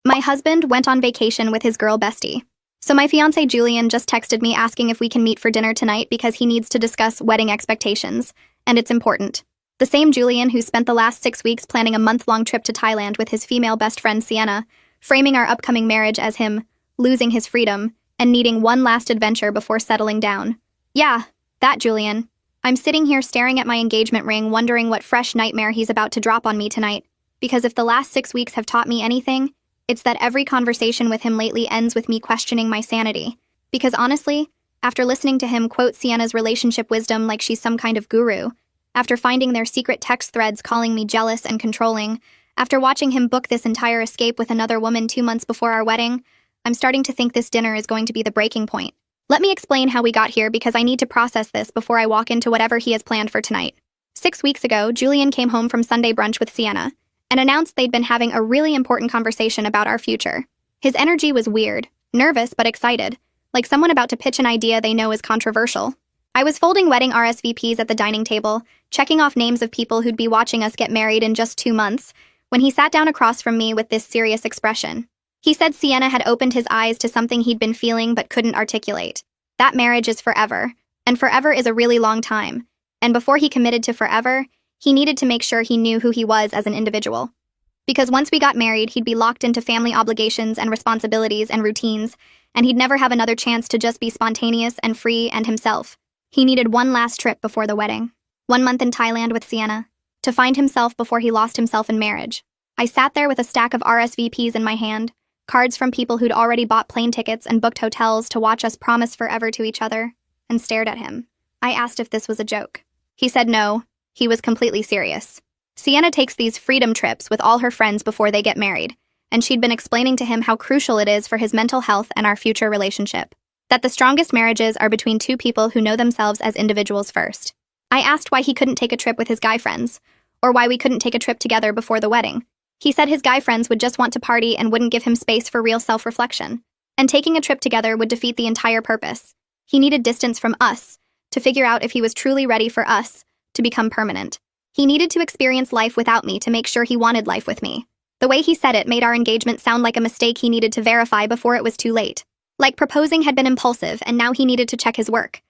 My husband went on vacation with his girl bestie. So my fiancé Julian just texted me asking if we can meet for dinner tonight because he needs to discuss wedding expectations, and it's important. The same Julian who spent the last 6 weeks planning a month-long trip to Thailand with his female best friend Sienna, framing our upcoming marriage as him losing his freedom and needing one last adventure before settling down. Yeah, that Julian. I'm sitting here staring at my engagement ring wondering what fresh nightmare he's about to drop on me tonight, because if the last 6 weeks have taught me anything, it's that every conversation with him lately ends with me questioning my sanity. Because honestly, after listening to him quote Sienna's relationship wisdom like she's some kind of guru, after finding their secret text threads calling me jealous and controlling, after watching him book this entire escape with another woman 2 months before our wedding, I'm starting to think this dinner is going to be the breaking point. Let me explain how we got here because I need to process this before I walk into whatever he has planned for tonight. 6 weeks ago, Julian came home from Sunday brunch with Sienna and announced they'd been having a really important conversation about our future. His energy was weird, nervous but excited, like someone about to pitch an idea they know is controversial. I was folding wedding RSVPs at the dining table, checking off names of people who'd be watching us get married in just 2 months, when he sat down across from me with this serious expression. He said Sienna had opened his eyes to something he'd been feeling but couldn't articulate. That marriage is forever, and forever is a really long time. And before he committed to forever, he needed to make sure he knew who he was as an individual. Because once we got married, he'd be locked into family obligations and responsibilities and routines, and he'd never have another chance to just be spontaneous and free and himself. He needed one last trip before the wedding. 1 month in Thailand with Sienna, to find himself before he lost himself in marriage. I sat there with a stack of RSVPs in my hand, cards from people who'd already bought plane tickets and booked hotels to watch us promise forever to each other, and stared at him. I asked if this was a joke. He said no. He was completely serious. Sienna takes these freedom trips with all her friends before they get married, and she'd been explaining to him how crucial it is for his mental health and our future relationship. That the strongest marriages are between two people who know themselves as individuals first. I asked why he couldn't take a trip with his guy friends, or why we couldn't take a trip together before the wedding. He said his guy friends would just want to party and wouldn't give him space for real self-reflection. And taking a trip together would defeat the entire purpose. He needed distance from us to figure out if he was truly ready for us to become permanent. He needed to experience life without me to make sure he wanted life with me. The way he said it made our engagement sound like a mistake he needed to verify before it was too late. Like proposing had been impulsive and now he needed to check his work.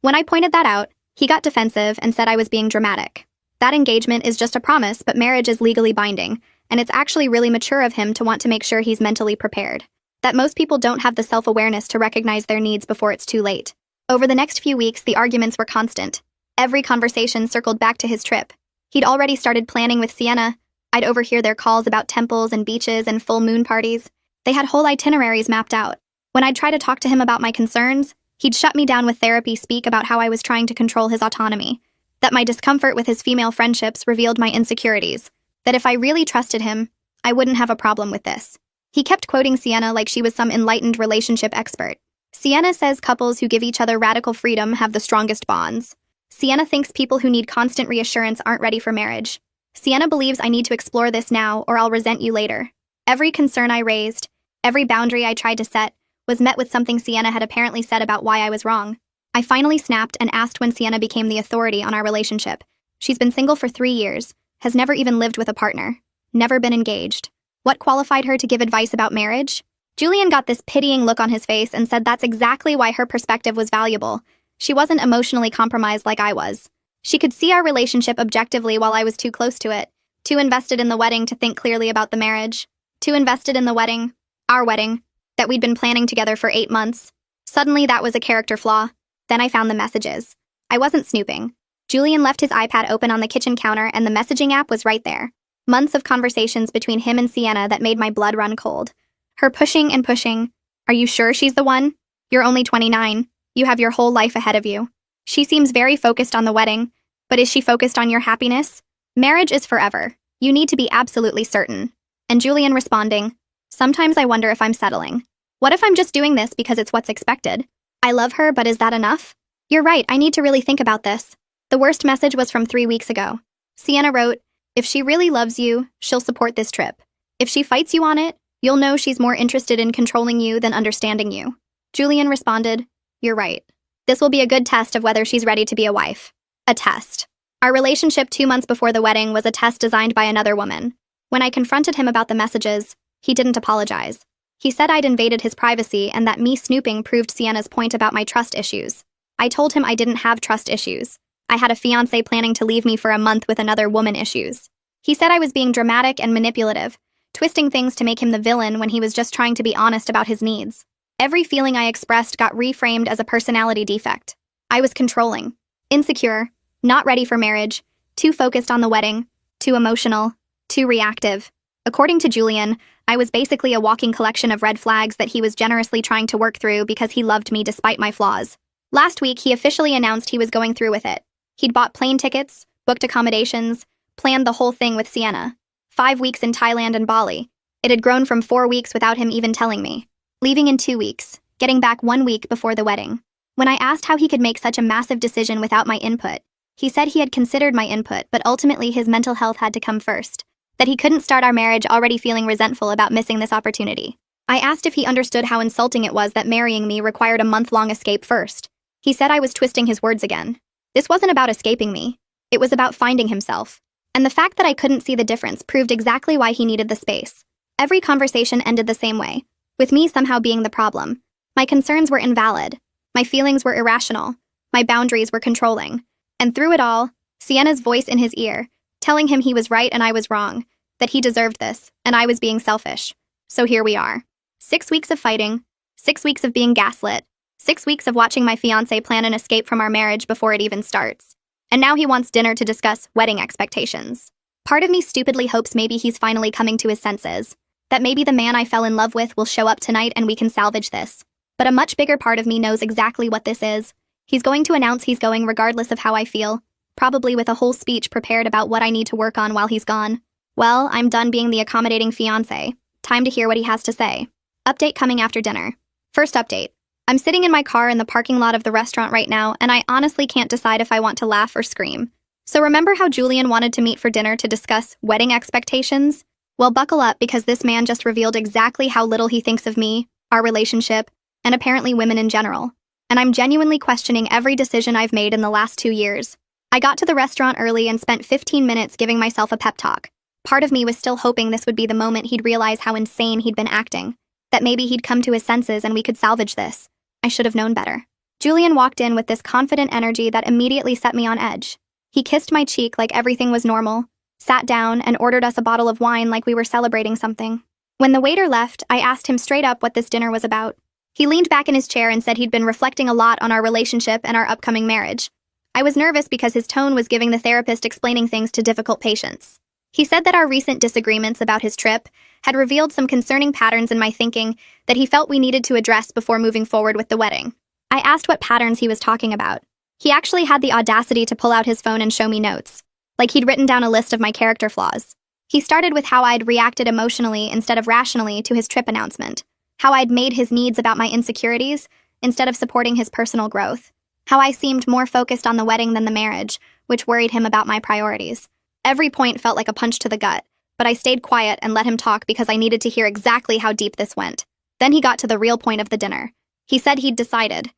When I pointed that out, he got defensive and said I was being dramatic. That engagement is just a promise, but marriage is legally binding, and it's actually really mature of him to want to make sure he's mentally prepared. That most people don't have the self-awareness to recognize their needs before it's too late. Over the next few weeks, the arguments were constant. Every conversation circled back to his trip. He'd already started planning with Sienna. I'd overhear their calls about temples and beaches and full moon parties. They had whole itineraries mapped out. When I'd try to talk to him about my concerns, he'd shut me down with therapy speak about how I was trying to control his autonomy. That my discomfort with his female friendships revealed my insecurities. That if I really trusted him, I wouldn't have a problem with this. He kept quoting Sienna like she was some enlightened relationship expert. Sienna says couples who give each other radical freedom have the strongest bonds. Sienna thinks people who need constant reassurance aren't ready for marriage. Sienna believes I need to explore this now or I'll resent you later. Every concern I raised, every boundary I tried to set, was met with something Sienna had apparently said about why I was wrong. I finally snapped and asked when Sienna became the authority on our relationship. She's been single for 3 years, has never even lived with a partner, never been engaged. What qualified her to give advice about marriage? Julian got this pitying look on his face and said that's exactly why her perspective was valuable. She wasn't emotionally compromised like I was. She could see our relationship objectively while I was too close to it, too invested in the wedding to think clearly about the marriage, too invested in the wedding, our wedding, that we'd been planning together for 8 months. Suddenly that was a character flaw. Then I found the messages. I wasn't snooping. Julian left his iPad open on the kitchen counter and the messaging app was right there. Months of conversations between him and Sienna that made my blood run cold. Her pushing and pushing. Are you sure she's the one? You're only 29. You have your whole life ahead of you. She seems very focused on the wedding, but is she focused on your happiness? Marriage is forever. You need to be absolutely certain. And Julian responding, sometimes I wonder if I'm settling. What if I'm just doing this because it's what's expected? I love her, but is that enough? You're right, I need to really think about this. The worst message was from 3 weeks ago. Sienna wrote, if she really loves you, she'll support this trip. If she fights you on it, you'll know she's more interested in controlling you than understanding you. Julian responded, you're right. This will be a good test of whether she's ready to be a wife. A test. Our relationship 2 months before the wedding was a test designed by another woman. When I confronted him about the messages, He didn't apologize. He said I'd invaded his privacy and that me snooping proved Sienna's point about my trust issues. I told him I didn't have trust issues. I had a fiancé planning to leave me for a month with another woman issues. He said I was being dramatic and manipulative, twisting things to make him the villain when he was just trying to be honest about his needs. Every feeling I expressed got reframed as a personality defect. I was controlling, insecure, not ready for marriage, too focused on the wedding, too emotional, too reactive. According to Julian, I was basically a walking collection of red flags that he was generously trying to work through because he loved me despite my flaws. Last week, he officially announced he was going through with it. He'd bought plane tickets, booked accommodations, planned the whole thing with Sienna. 5 weeks in Thailand and Bali. It had grown from 4 weeks without him even telling me. Leaving in 2 weeks, getting back 1 week before the wedding. When I asked how he could make such a massive decision without my input, he said he had considered my input, but ultimately his mental health had to come first. That he couldn't start our marriage already feeling resentful about missing this opportunity. I asked if he understood how insulting it was that marrying me required a month-long escape first. He said I was twisting his words again. This wasn't about escaping me. It was about finding himself. And the fact that I couldn't see the difference proved exactly why he needed the space. Every conversation ended the same way, with me somehow being the problem. My concerns were invalid. My feelings were irrational. My boundaries were controlling. And through it all, Sienna's voice in his ear, telling him he was right and I was wrong, that he deserved this, and I was being selfish. So here we are. 6 weeks of fighting, 6 weeks of being gaslit, 6 weeks of watching my fiancé plan an escape from our marriage before it even starts. And now he wants dinner to discuss wedding expectations. Part of me stupidly hopes maybe he's finally coming to his senses, that maybe the man I fell in love with will show up tonight and we can salvage this. But a much bigger part of me knows exactly what this is. He's going to announce he's going regardless of how I feel, probably with a whole speech prepared about what I need to work on while he's gone. Well, I'm done being the accommodating fiancé. Time to hear what he has to say. Update coming after dinner. First update. I'm sitting in my car in the parking lot of the restaurant right now, and I honestly can't decide if I want to laugh or scream. So remember how Julian wanted to meet for dinner to discuss wedding expectations? Well, buckle up because this man just revealed exactly how little he thinks of me, our relationship, and apparently women in general. And I'm genuinely questioning every decision I've made in the last 2 years. I got to the restaurant early and spent 15 minutes giving myself a pep talk. Part of me was still hoping this would be the moment he'd realize how insane he'd been acting. That maybe he'd come to his senses and we could salvage this. I should have known better. Julian walked in with this confident energy that immediately set me on edge. He kissed my cheek like everything was normal, sat down, and ordered us a bottle of wine like we were celebrating something. When the waiter left, I asked him straight up what this dinner was about. He leaned back in his chair and said he'd been reflecting a lot on our relationship and our upcoming marriage. I was nervous because his tone was giving the therapist explaining things to difficult patients. He said that our recent disagreements about his trip had revealed some concerning patterns in my thinking that he felt we needed to address before moving forward with the wedding. I asked what patterns he was talking about. He actually had the audacity to pull out his phone and show me notes, like he'd written down a list of my character flaws. He started with how I'd reacted emotionally instead of rationally to his trip announcement, how I'd made his needs about my insecurities instead of supporting his personal growth, how I seemed more focused on the wedding than the marriage, which worried him about my priorities. Every point felt like a punch to the gut, but I stayed quiet and let him talk because I needed to hear exactly how deep this went. Then he got to the real point of the dinner. He said he'd decided,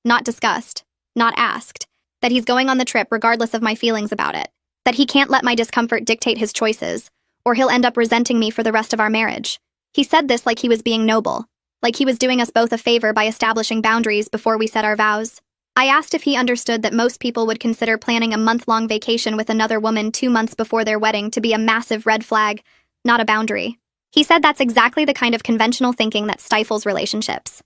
not discussed, not asked, that he's going on the trip regardless of my feelings about it, that he can't let my discomfort dictate his choices, or he'll end up resenting me for the rest of our marriage. He said this like he was being noble, like he was doing us both a favor by establishing boundaries before we said our vows. I asked if he understood that most people would consider planning a month-long vacation with another woman 2 months before their wedding to be a massive red flag, not a boundary. He said that's exactly the kind of conventional thinking that stifles relationships.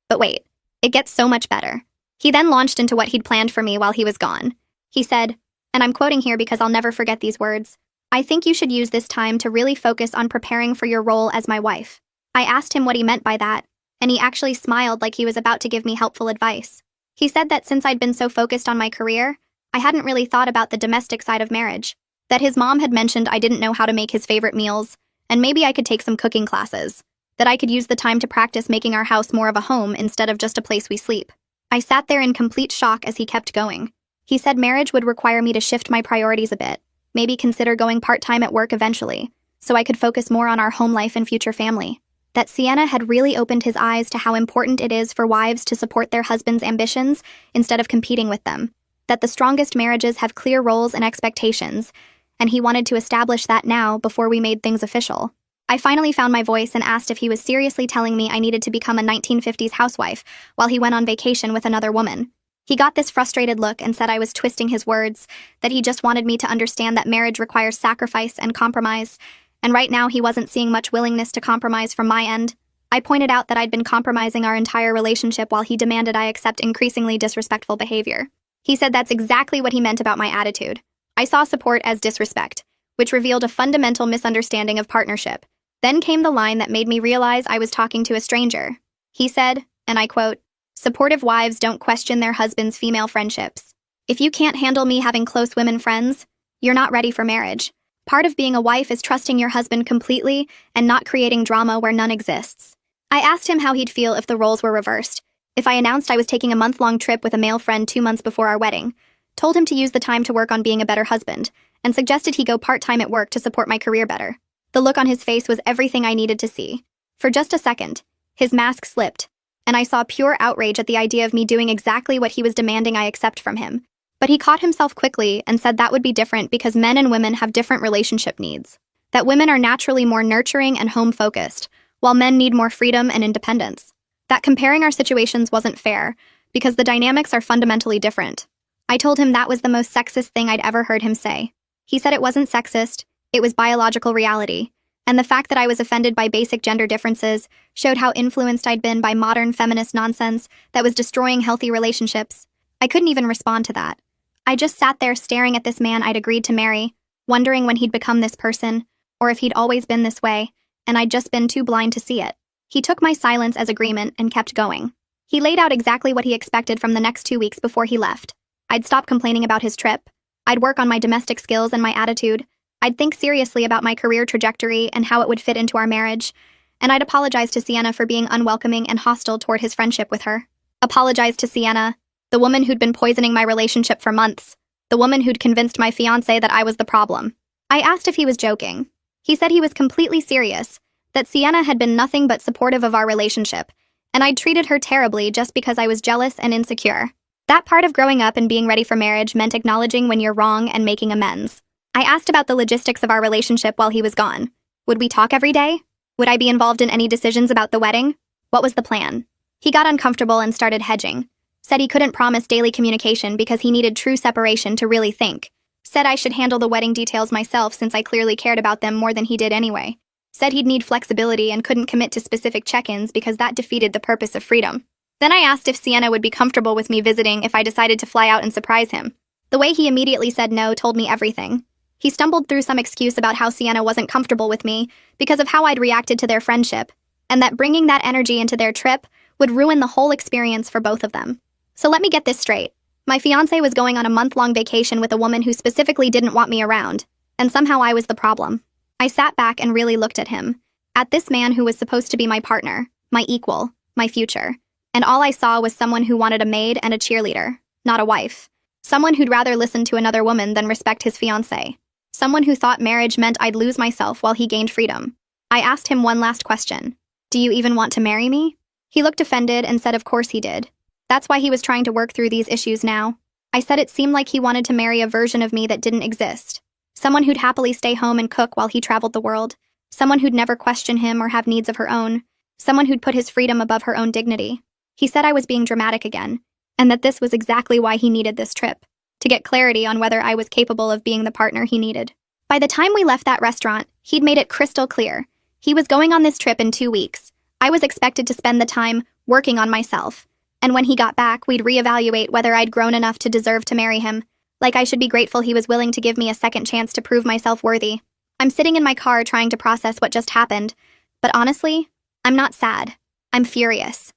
But wait, it gets so much better. He then launched into what he'd planned for me while he was gone. He said, and I'm quoting here because I'll never forget these words, "I think you should use this time to really focus on preparing for your role as my wife." I asked him what he meant by that, and he actually smiled like he was about to give me helpful advice. He said that since I'd been so focused on my career, I hadn't really thought about the domestic side of marriage, that his mom had mentioned I didn't know how to make his favorite meals, and maybe I could take some cooking classes, that I could use the time to practice making our house more of a home instead of just a place we sleep. I sat there in complete shock as he kept going. He said marriage would require me to shift my priorities a bit, maybe consider going part-time at work eventually, so I could focus more on our home life and future family. That Sienna had really opened his eyes to how important it is for wives to support their husbands' ambitions instead of competing with them. That the strongest marriages have clear roles and expectations, and he wanted to establish that now before we made things official. I finally found my voice and asked if he was seriously telling me I needed to become a 1950s housewife while he went on vacation with another woman. He got this frustrated look and said I was twisting his words, that he just wanted me to understand that marriage requires sacrifice and compromise, and right now he wasn't seeing much willingness to compromise from my end. I pointed out that I'd been compromising our entire relationship while he demanded I accept increasingly disrespectful behavior. He said that's exactly what he meant about my attitude. I saw support as disrespect, which revealed a fundamental misunderstanding of partnership. Then came the line that made me realize I was talking to a stranger. He said, and I quote, "Supportive wives don't question their husband's female friendships. If you can't handle me having close women friends, you're not ready for marriage. Part of being a wife is trusting your husband completely and not creating drama where none exists." I asked him how he'd feel if the roles were reversed, if I announced I was taking a month-long trip with a male friend 2 months before our wedding, told him to use the time to work on being a better husband, and suggested he go part-time at work to support my career better. The look on his face was everything I needed to see. For just a second, his mask slipped, and I saw pure outrage at the idea of me doing exactly what he was demanding I accept from him. But he caught himself quickly and said that would be different because men and women have different relationship needs. That women are naturally more nurturing and home-focused, while men need more freedom and independence. That comparing our situations wasn't fair, because the dynamics are fundamentally different. I told him that was the most sexist thing I'd ever heard him say. He said it wasn't sexist, it was biological reality, and the fact that I was offended by basic gender differences showed how influenced I'd been by modern feminist nonsense that was destroying healthy relationships. I couldn't even respond to that. I just sat there staring at this man I'd agreed to marry, wondering when he'd become this person, or if he'd always been this way, and I'd just been too blind to see it. He took my silence as agreement and kept going. He laid out exactly what he expected from the next 2 weeks before he left. I'd stop complaining about his trip. I'd work on my domestic skills and my attitude. I'd think seriously about my career trajectory and how it would fit into our marriage. And I'd apologize to Sienna for being unwelcoming and hostile toward his friendship with her. Apologize to Sienna, the woman who'd been poisoning my relationship for months. The woman who'd convinced my fiancé that I was the problem. I asked if he was joking. He said he was completely serious, that Sienna had been nothing but supportive of our relationship, and I'd treated her terribly just because I was jealous and insecure. That part of growing up and being ready for marriage meant acknowledging when you're wrong and making amends. I asked about the logistics of our relationship while he was gone. Would we talk every day? Would I be involved in any decisions about the wedding? What was the plan? He got uncomfortable and started hedging. Said he couldn't promise daily communication because he needed true separation to really think. Said I should handle the wedding details myself since I clearly cared about them more than he did anyway. Said he'd need flexibility and couldn't commit to specific check-ins because that defeated the purpose of freedom. Then I asked if Sienna would be comfortable with me visiting if I decided to fly out and surprise him. The way he immediately said no told me everything. He stumbled through some excuse about how Sienna wasn't comfortable with me because of how I'd reacted to their friendship, and that bringing that energy into their trip would ruin the whole experience for both of them. So let me get this straight. My fiancé was going on a month-long vacation with a woman who specifically didn't want me around, and somehow I was the problem. I sat back and really looked at him, at this man who was supposed to be my partner, my equal, my future, and all I saw was someone who wanted a maid and a cheerleader, not a wife. Someone who'd rather listen to another woman than respect his fiancé. Someone who thought marriage meant I'd lose myself while he gained freedom. I asked him one last question. Do you even want to marry me? He looked offended and said of course he did. That's why he was trying to work through these issues now. I said it seemed like he wanted to marry a version of me that didn't exist. Someone who'd happily stay home and cook while he traveled the world. Someone who'd never question him or have needs of her own. Someone who'd put his freedom above her own dignity. He said I was being dramatic again, and that this was exactly why he needed this trip, to get clarity on whether I was capable of being the partner he needed. By the time we left that restaurant, he'd made it crystal clear. He was going on this trip in 2 weeks. I was expected to spend the time working on myself. And when he got back, we'd reevaluate whether I'd grown enough to deserve to marry him. Like I should be grateful he was willing to give me a second chance to prove myself worthy. I'm sitting in my car trying to process what just happened. But honestly, I'm not sad. I'm furious.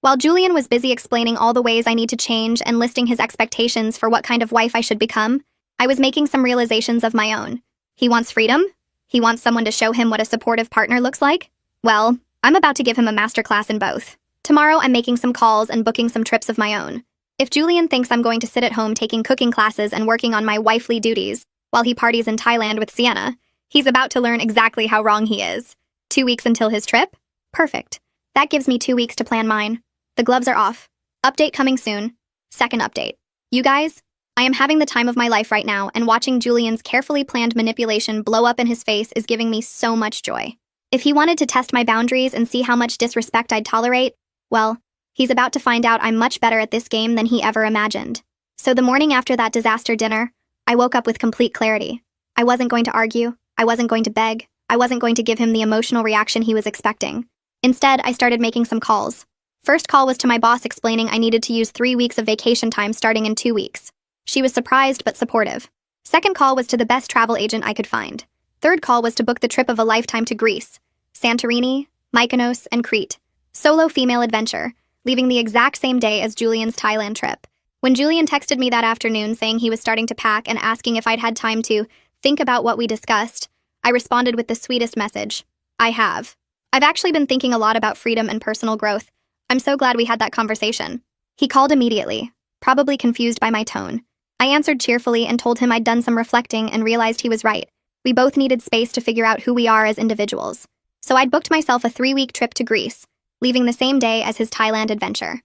While Julian was busy explaining all the ways I need to change and listing his expectations for what kind of wife I should become, I was making some realizations of my own. He wants freedom? He wants someone to show him what a supportive partner looks like? Well, I'm about to give him a masterclass in both. Tomorrow I'm making some calls and booking some trips of my own. If Julian thinks I'm going to sit at home taking cooking classes and working on my wifely duties while he parties in Thailand with Sienna, he's about to learn exactly how wrong he is. 2 weeks until his trip? Perfect. That gives me 2 weeks to plan mine. The gloves are off. Update coming soon. Second update. You guys, I am having the time of my life right now, and watching Julian's carefully planned manipulation blow up in his face is giving me so much joy. If he wanted to test my boundaries and see how much disrespect I'd tolerate, well, he's about to find out I'm much better at this game than he ever imagined. So the morning after that disaster dinner, I woke up with complete clarity. I wasn't going to argue, I wasn't going to beg, I wasn't going to give him the emotional reaction he was expecting. Instead, I started making some calls. First call was to my boss explaining I needed to use 3 weeks of vacation time starting in 2 weeks. She was surprised but supportive. Second call was to the best travel agent I could find. Third call was to book the trip of a lifetime to Greece, Santorini, Mykonos, and Crete. Solo female adventure, leaving the exact same day as Julian's Thailand trip. When Julian texted me that afternoon saying he was starting to pack and asking if I'd had time to think about what we discussed, I responded with the sweetest message. I have. I've actually been thinking a lot about freedom and personal growth. I'm so glad we had that conversation. He called immediately, probably confused by my tone. I answered cheerfully and told him I'd done some reflecting and realized he was right. We both needed space to figure out who we are as individuals. So I'd booked myself a 3-week trip to Greece, leaving the same day as his Thailand adventure.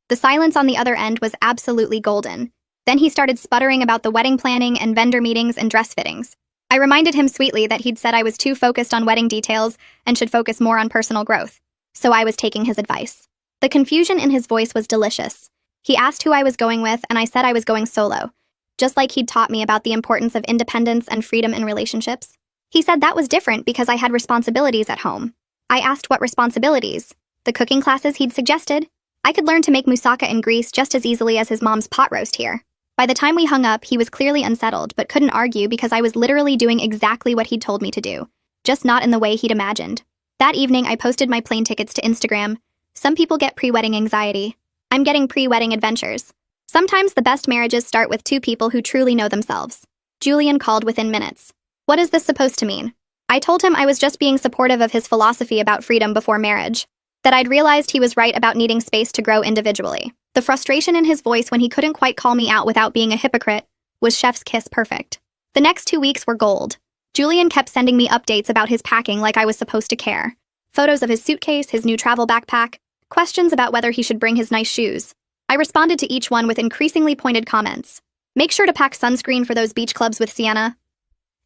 The silence on the other end was absolutely golden. Then he started sputtering about the wedding planning and vendor meetings and dress fittings. I reminded him sweetly that he'd said I was too focused on wedding details and should focus more on personal growth. So I was taking his advice. The confusion in his voice was delicious. He asked who I was going with, and I said I was going solo, just like he'd taught me about the importance of independence and freedom in relationships. He said that was different because I had responsibilities at home. I asked what responsibilities. The cooking classes he'd suggested. I could learn to make moussaka in Greece just as easily as his mom's pot roast here. By the time we hung up, he was clearly unsettled, but couldn't argue because I was literally doing exactly what he'd told me to do, just not in the way he'd imagined. That evening, I posted my plane tickets to Instagram. Some people get pre-wedding anxiety. I'm getting pre-wedding adventures. Sometimes the best marriages start with 2 people who truly know themselves. Julian called within minutes. What is this supposed to mean? I told him I was just being supportive of his philosophy about freedom before marriage, that I'd realized he was right about needing space to grow individually. The frustration in his voice when he couldn't quite call me out without being a hypocrite was chef's kiss perfect. The next 2 weeks were gold. Julian kept sending me updates about his packing like I was supposed to care. Photos of his suitcase, his new travel backpack, questions about whether he should bring his nice shoes. I responded to each one with increasingly pointed comments. Make sure to pack sunscreen for those beach clubs with Sienna.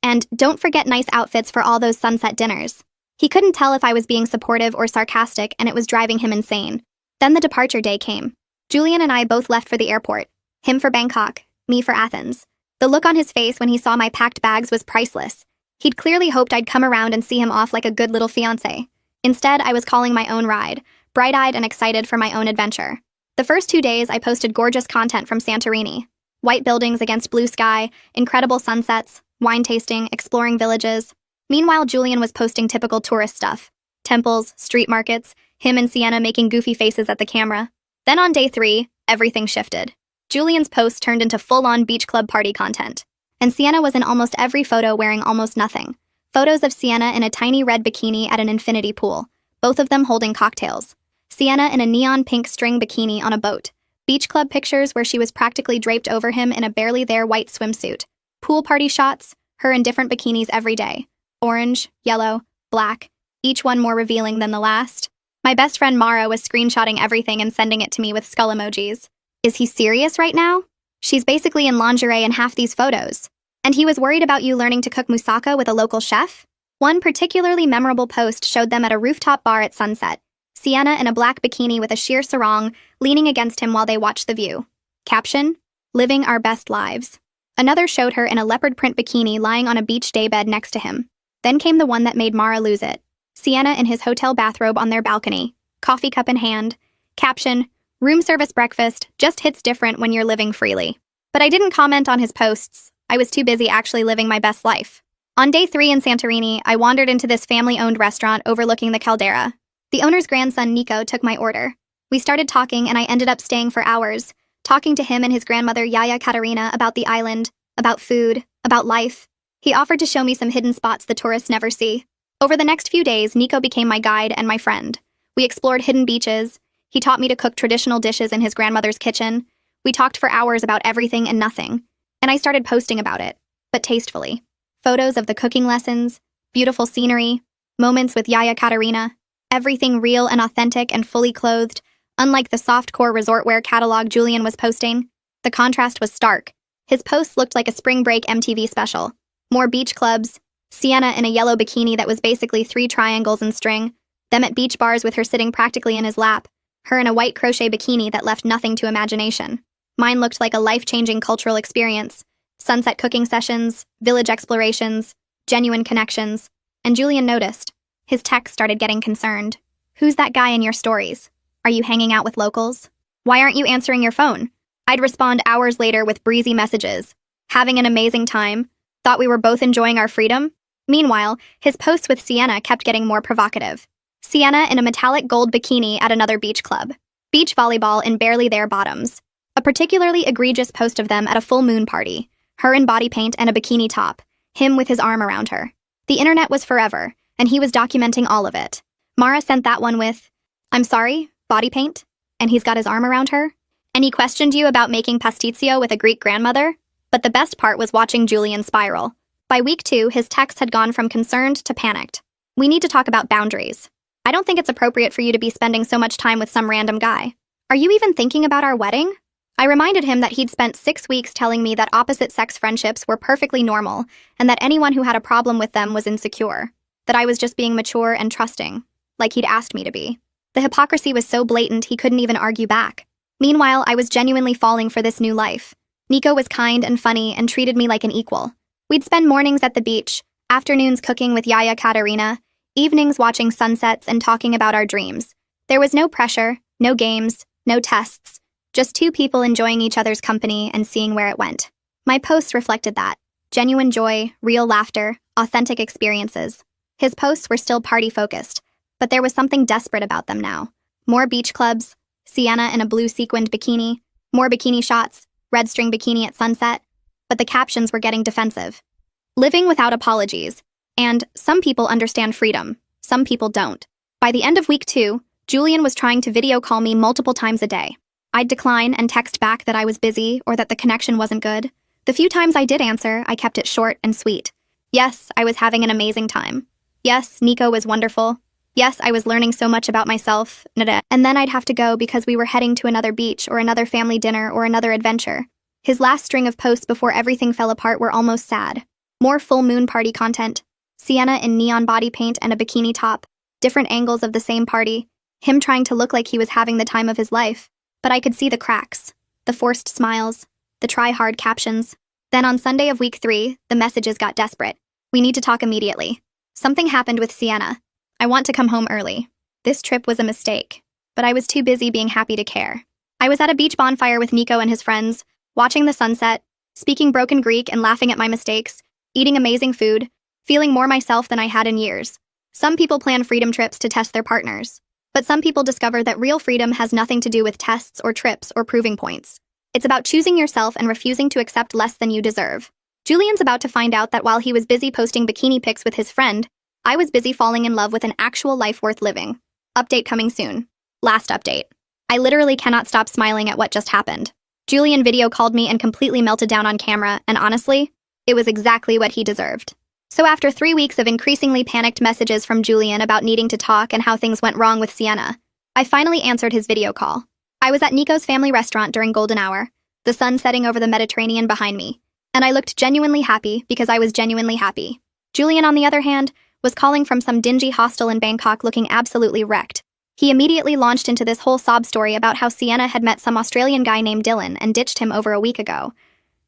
And don't forget nice outfits for all those sunset dinners. He couldn't tell if I was being supportive or sarcastic, and it was driving him insane. Then the departure day came. Julian and I both left for the airport. Him for Bangkok, me for Athens. The look on his face when he saw my packed bags was priceless. He'd clearly hoped I'd come around and see him off like a good little fiancé. Instead, I was calling my own ride, bright-eyed and excited for my own adventure. The first 2 days, I posted gorgeous content from Santorini. White buildings against blue sky, incredible sunsets, wine tasting, exploring villages. Meanwhile, Julian was posting typical tourist stuff. Temples, street markets, him and Sienna making goofy faces at the camera. Then on day 3, everything shifted. Julian's posts turned into full-on beach club party content. And Sienna was in almost every photo wearing almost nothing. Photos of Sienna in a tiny red bikini at an infinity pool, both of them holding cocktails. Sienna in a neon pink string bikini on a boat. Beach club pictures where she was practically draped over him in a barely there white swimsuit. Pool party shots, her in different bikinis every day. Orange, yellow, black, each one more revealing than the last. My best friend Mara was screenshotting everything and sending it to me with skull emojis. Is he serious right now? She's basically in lingerie in half these photos. And he was worried about you learning to cook moussaka with a local chef? One particularly memorable post showed them at a rooftop bar at sunset. Sienna in a black bikini with a sheer sarong, leaning against him while they watched the view. Caption: Living our best lives. Another showed her in a leopard print bikini lying on a beach daybed next to him. Then came the one that made Mara lose it. Sienna in his hotel bathrobe on their balcony, coffee cup in hand. Caption: Room service breakfast just hits different when you're living freely. But I didn't comment on his posts. I was too busy actually living my best life. On day 3 in Santorini, I wandered into this family-owned restaurant overlooking the caldera. The owner's grandson, Nico, took my order. We started talking, and I ended up staying for hours, talking to him and his grandmother, Yaya Katerina, about the island, about food, about life. He offered to show me some hidden spots the tourists never see. Over the next few days, Nico became my guide and my friend. We explored hidden beaches. He taught me to cook traditional dishes in his grandmother's kitchen. We talked for hours about everything and nothing. And I started posting about it, but tastefully. Photos of the cooking lessons, beautiful scenery, moments with Yaya Katerina, everything real and authentic and fully clothed, unlike the softcore resort wear catalog Julian was posting. The contrast was stark. His posts looked like a spring break MTV special. More beach clubs, Sienna in a yellow bikini that was basically 3 triangles in string, them at beach bars with her sitting practically in his lap, her in a white crochet bikini that left nothing to imagination. Mine looked like a life-changing cultural experience. Sunset cooking sessions, village explorations, genuine connections. And Julian noticed. His text started getting concerned. Who's that guy in your stories? Are you hanging out with locals? Why aren't you answering your phone? I'd respond hours later with breezy messages. Having an amazing time. Thought we were both enjoying our freedom. Meanwhile, his posts with Sienna kept getting more provocative. Sienna in a metallic gold bikini at another beach club. Beach volleyball in barely there bottoms. A particularly egregious post of them at a full moon party. Her in body paint and a bikini top. Him with his arm around her. The internet was forever, and he was documenting all of it. Mara sent that one with, "I'm sorry, body paint?" And he's got his arm around her. And he questioned you about making pasticcio with a Greek grandmother? But the best part was watching Julian spiral. By week 2, his texts had gone from concerned to panicked. We need to talk about boundaries. I don't think it's appropriate for you to be spending so much time with some random guy. Are you even thinking about our wedding? I reminded him that he'd spent 6 weeks telling me that opposite-sex friendships were perfectly normal and that anyone who had a problem with them was insecure. That I was just being mature and trusting, like he'd asked me to be. The hypocrisy was so blatant he couldn't even argue back. Meanwhile, I was genuinely falling for this new life. Nico was kind and funny and treated me like an equal. We'd spend mornings at the beach, afternoons cooking with Yaya Katerina, evenings watching sunsets and talking about our dreams. There was no pressure, no games, no tests, just 2 people enjoying each other's company and seeing where it went. My posts reflected that. Genuine joy, real laughter, authentic experiences. His posts were still party-focused, but there was something desperate about them now. More beach clubs, Sienna in a blue sequined bikini, more bikini shots, red string bikini at sunset, but the captions were getting defensive. Living without apologies, and some people understand freedom, some people don't. By the end of week 2, Julian was trying to video call me multiple times a day. I'd decline and text back that I was busy or that the connection wasn't good. The few times I did answer, I kept it short and sweet. Yes, I was having an amazing time. Yes, Nico was wonderful. Yes, I was learning so much about myself. And then I'd have to go because we were heading to another beach or another family dinner or another adventure. His last string of posts before everything fell apart were almost sad. More full moon party content. Sienna in neon body paint and a bikini top. Different angles of the same party. Him trying to look like he was having the time of his life. But I could see the cracks. The forced smiles. The try-hard captions. Then on Sunday of week 3, the messages got desperate. We need to talk immediately. Something happened with Sienna. I want to come home early. This trip was a mistake. But I was too busy being happy to care. I was at a beach bonfire with Nico and his friends, watching the sunset, speaking broken Greek and laughing at my mistakes, eating amazing food, feeling more myself than I had in years. Some people plan freedom trips to test their partners. But some people discover that real freedom has nothing to do with tests or trips or proving points. It's about choosing yourself and refusing to accept less than you deserve. Julian's about to find out that while he was busy posting bikini pics with his friend, I was busy falling in love with an actual life worth living. Update coming soon. Last update. I literally cannot stop smiling at what just happened. Julian video called me and completely melted down on camera, and honestly, it was exactly what he deserved. So after 3 weeks of increasingly panicked messages from Julian about needing to talk and how things went wrong with Sienna, I finally answered his video call. I was at Nico's family restaurant during golden hour, the sun setting over the Mediterranean behind me, and I looked genuinely happy because I was genuinely happy. Julian, on the other hand, was calling from some dingy hostel in Bangkok looking absolutely wrecked. He immediately launched into this whole sob story about how Sienna had met some Australian guy named Dylan and ditched him over a week ago,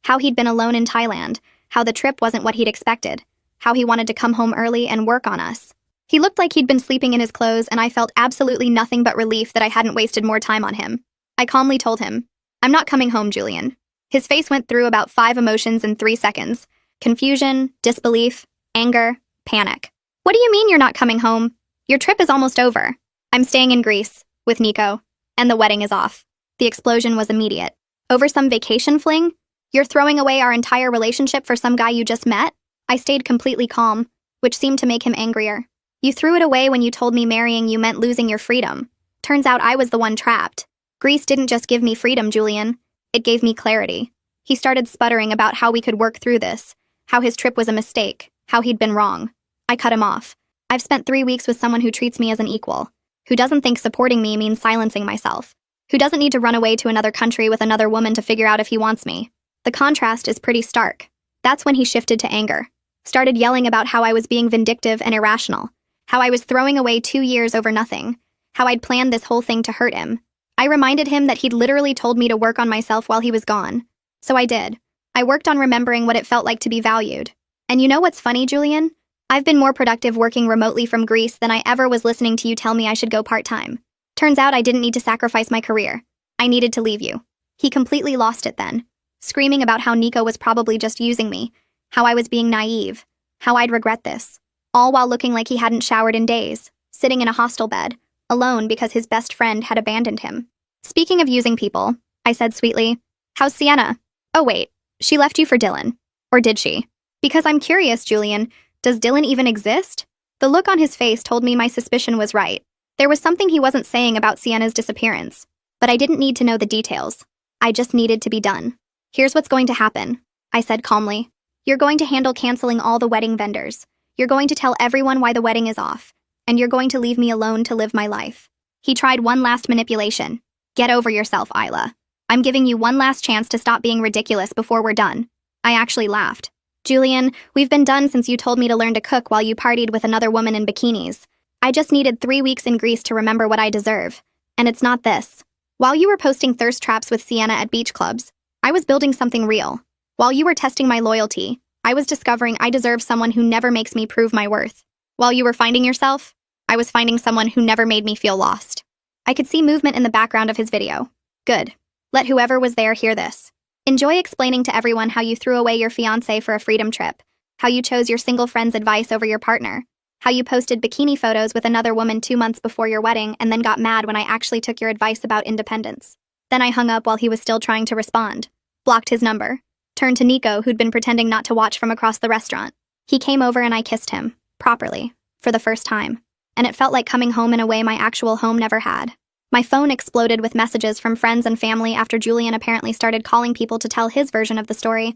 how he'd been alone in Thailand, how the trip wasn't what he'd expected, how he wanted to come home early and work on us. He looked like he'd been sleeping in his clothes, and I felt absolutely nothing but relief that I hadn't wasted more time on him. I calmly told him, "I'm not coming home, Julian." His face went through about 5 emotions in 3 seconds. Confusion, disbelief, anger, panic. "What do you mean you're not coming home? Your trip is almost over." "I'm staying in Greece, with Nico, and the wedding is off." The explosion was immediate. "Over some vacation fling? You're throwing away our entire relationship for some guy you just met?" I stayed completely calm, which seemed to make him angrier. "You threw it away when you told me marrying you meant losing your freedom. Turns out I was the one trapped. Greece didn't just give me freedom, Julian. It gave me clarity." He started sputtering about how we could work through this, how his trip was a mistake, how he'd been wrong. I cut him off. I've spent 3 weeks with someone who treats me as an equal, who doesn't think supporting me means silencing myself, who doesn't need to run away to another country with another woman to figure out if he wants me. The contrast is pretty stark. That's when he shifted to anger. Started yelling about how I was being vindictive and irrational, how I was throwing away 2 years over nothing, how I'd planned this whole thing to hurt him. I reminded him that he'd literally told me to work on myself while he was gone. So I did. I worked on remembering what it felt like to be valued. And you know what's funny, Julian? I've been more productive working remotely from Greece than I ever was listening to you tell me I should go part-time. Turns out I didn't need to sacrifice my career. I needed to leave you. He completely lost it then, screaming about how Nico was probably just using me, how I was being naive, how I'd regret this, all while looking like he hadn't showered in days, sitting in a hostel bed, alone because his best friend had abandoned him. Speaking of using people, I said sweetly, how's Sienna? Oh wait, she left you for Dylan. Or did she? Because I'm curious, Julian, does Dylan even exist? The look on his face told me my suspicion was right. There was something he wasn't saying about Sienna's disappearance, but I didn't need to know the details. I just needed to be done. Here's what's going to happen, I said calmly. You're going to handle canceling all the wedding vendors. You're going to tell everyone why the wedding is off. And you're going to leave me alone to live my life. He tried one last manipulation. Get over yourself, Isla. I'm giving you one last chance to stop being ridiculous before we're done. I actually laughed. Julian, we've been done since you told me to learn to cook while you partied with another woman in bikinis. I just needed 3 weeks in Greece to remember what I deserve. And it's not this. While you were posting thirst traps with Sienna at beach clubs, I was building something real. While you were testing my loyalty, I was discovering I deserve someone who never makes me prove my worth. While you were finding yourself, I was finding someone who never made me feel lost. I could see movement in the background of his video. Good. Let whoever was there hear this. Enjoy explaining to everyone how you threw away your fiancé for a freedom trip, how you chose your single friend's advice over your partner, how you posted bikini photos with another woman 2 months before your wedding and then got mad when I actually took your advice about independence. Then I hung up while he was still trying to respond, blocked his number, turned to Nico, who'd been pretending not to watch from across the restaurant. He came over and I kissed him, properly, for the first time. And it felt like coming home in a way my actual home never had. My phone exploded with messages from friends and family after Julian apparently started calling people to tell his version of the story.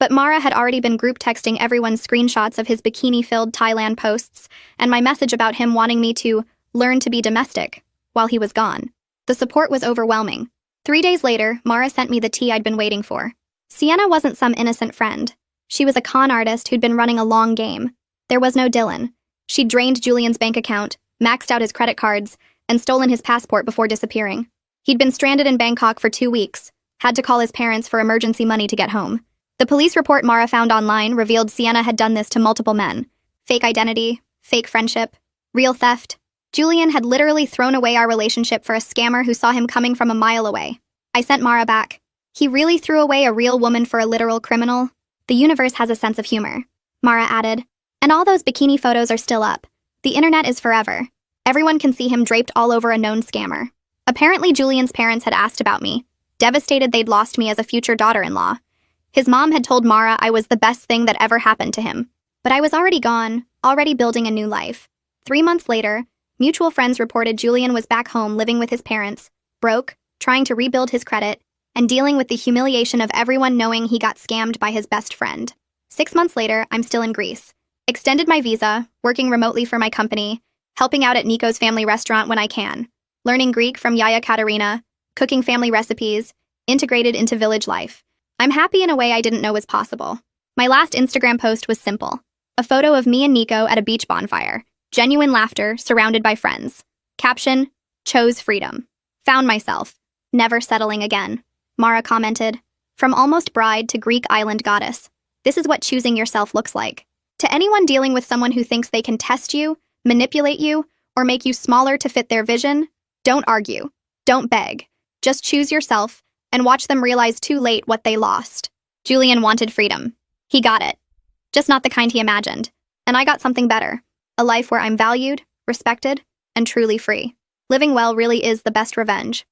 But Mara had already been group texting everyone screenshots of his bikini-filled Thailand posts and my message about him wanting me to learn to be domestic while he was gone. The support was overwhelming. 3 days later, Mara sent me the tea I'd been waiting for. Sienna wasn't some innocent friend. She was a con artist who'd been running a long game. There was no Dylan. She'd drained Julian's bank account, maxed out his credit cards, and stolen his passport before disappearing. He'd been stranded in Bangkok for 2 weeks, had to call his parents for emergency money to get home. The police report Mara found online revealed Sienna had done this to multiple men. Fake identity, fake friendship, real theft. Julian had literally thrown away our relationship for a scammer who saw him coming from a mile away. I sent Mara back. He really threw away a real woman for a literal criminal? The universe has a sense of humor, Mara added. And all those bikini photos are still up. The internet is forever. Everyone can see him draped all over a known scammer. Apparently Julian's parents had asked about me, devastated they'd lost me as a future daughter-in-law. His mom had told Mara I was the best thing that ever happened to him. But I was already gone, already building a new life. 3 months later, mutual friends reported Julian was back home living with his parents, broke, trying to rebuild his credit, and dealing with the humiliation of everyone knowing he got scammed by his best friend. 6 months later, I'm still in Greece. Extended my visa, working remotely for my company, helping out at Nico's family restaurant when I can, learning Greek from Yaya Katerina, cooking family recipes, integrated into village life. I'm happy in a way I didn't know was possible. My last Instagram post was simple. A photo of me and Nico at a beach bonfire. Genuine laughter, surrounded by friends. Caption, chose freedom. Found myself. Never settling again. Mara commented, from almost bride to Greek island goddess. This is what choosing yourself looks like. To anyone dealing with someone who thinks they can test you, manipulate you, or make you smaller to fit their vision, don't argue. Don't beg. Just choose yourself and watch them realize too late what they lost. Julian wanted freedom. He got it. Just not the kind he imagined. And I got something better. A life where I'm valued, respected, and truly free. Living well really is the best revenge.